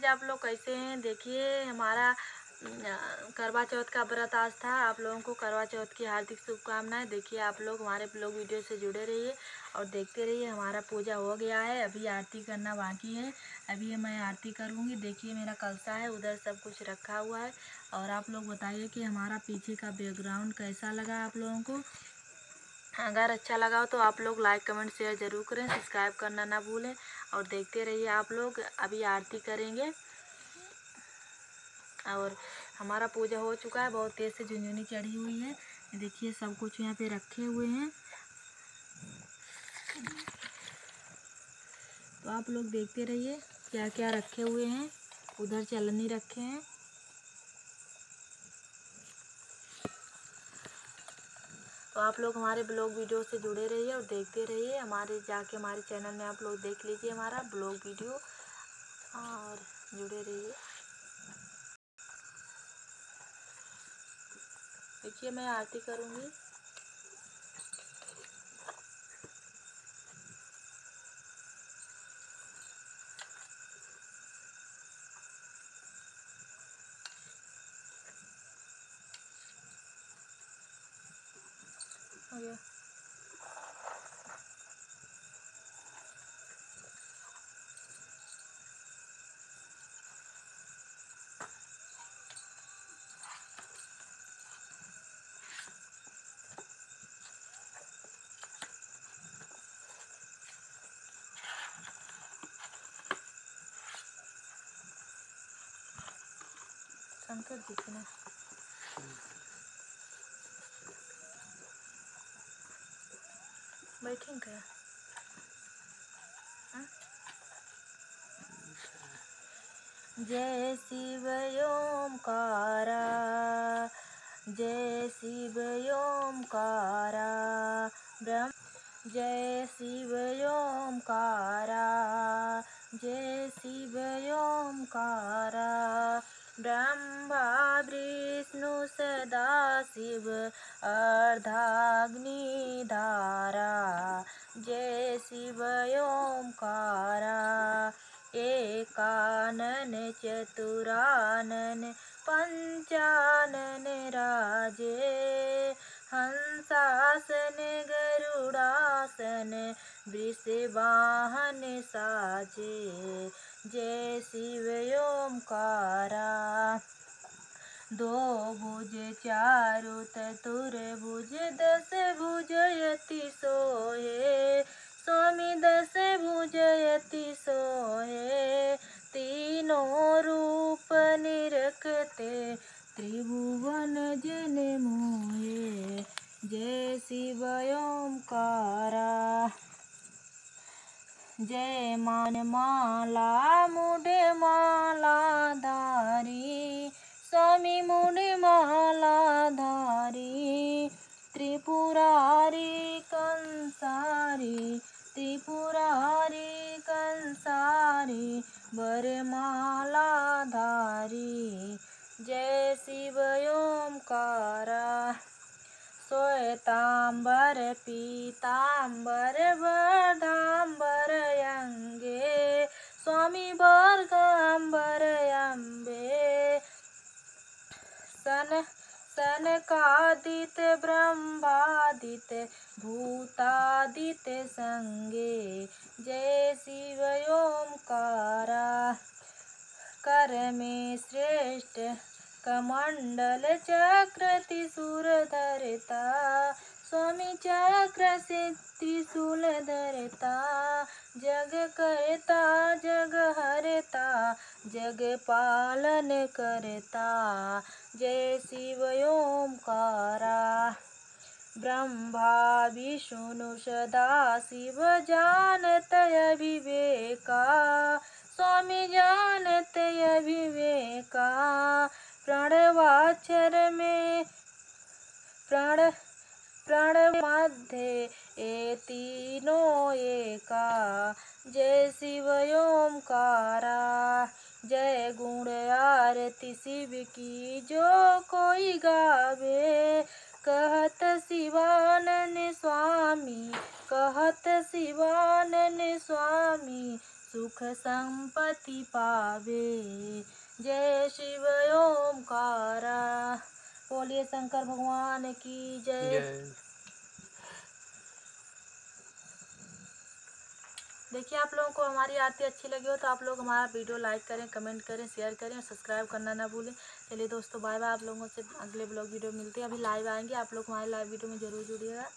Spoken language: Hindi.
आप लोग कैसे हैं? देखिए हमारा करवा चौथ का व्रत आज था। आप लोगों को करवा चौथ की हार्दिक शुभकामनाएं। देखिए आप लोग हमारे ब्लॉग वीडियो से जुड़े रहिए और देखते रहिए। हमारा पूजा हो गया है, अभी आरती करना बाकी है। अभी मैं आरती करूँगी। देखिए मेरा कलशा है, उधर सब कुछ रखा हुआ है। और आप लोग बताइए कि हमारा पीछे का बैकग्राउंड कैसा लगा आप लोगों को। अगर अच्छा लगा हो तो आप लोग लाइक कमेंट शेयर ज़रूर करें, सब्सक्राइब करना ना भूलें और देखते रहिए आप लोग। अभी आरती करेंगे और हमारा पूजा हो चुका है। बहुत तेज़ से झुनझुनी चढ़ी हुई है। देखिए सब कुछ यहाँ पे रखे हुए हैं, तो आप लोग देखते रहिए क्या क्या रखे हुए हैं। उधर चलनी रखे हैं। तो आप लोग हमारे ब्लॉग वीडियो से जुड़े रहिए और देखते रहिए। हमारे चैनल में आप लोग देख लीजिए हमारा ब्लॉग वीडियो और जुड़े रहिए। देखिए मैं आरती करूँगी। हो गया। शंकर जी की ना बैठेंगे क्या? जय शिव ओमकारा, जय शिव ओमकारा ब्रह्म। जय शिव ओमकारा, जय शिव ओमकारा ब्रह्मा विष्णु सदा शिव अर्धाग्नि धारा। जय शिव ओमकारा एकानन चतुरानन पंचानन राजे। हंसासन गरुड़ासन वृषवाहन साजे। जय शिव ओमकारा। दो भुज चारु चतुर्भुज दस भुजयति सोहे। स्वामी दस भुजयति सोहे। तीनों रूप निरखते त्रिभुवन जन मोहे। जय शिव ओमकारा। जय मान माला मुड माला धारी। स्वामी मुड माला धारी। त्रिपुरारी कंसारी, त्रिपुरारी कंसारी वरमाला धारी। जय शिव ओमकारा। श्वेतांबर पीतांबर वर्धांबर अंगे। स्वामी वर्गांबर अम्बे। सनकादित ब्रह्मादित भूतादित संगे। जय शिव ओमकारा। कर में श्रेष्ठ कमंडल चक्र त्रिशूल धरता। स्वामी चक्र से त्रिशूल धरता। जग करता जग हरता जग पालन करता। जय शिव ओमकारा। ब्रह्मा विष्णु सदा शिव जानत अविवेका। स्वामी जानत अविवेका। प्रणवाक्षर में प्रण मध्य ए तीनों एका। जय शिव ओमकारा। जय गुण आरती शिव की जो कोई गावे। कहत शिवानंद स्वामी, कहत शिवानंद स्वामी सुख संपत्ति पावे। जय शिव ओमकारा। बोलिए शंकर भगवान की जय। देखिए आप लोगों को हमारी आरती अच्छी लगी हो तो आप लोग हमारा वीडियो लाइक करें, कमेंट करें, शेयर करें और सब्सक्राइब करना ना भूलें। चलिए दोस्तों बाय बाय। आप लोगों से अगले ब्लॉग वीडियो मिलते हैं। अभी लाइव आएंगे, आप लोग हमारे लाइव वीडियो में ज़रूर जुड़िएगा।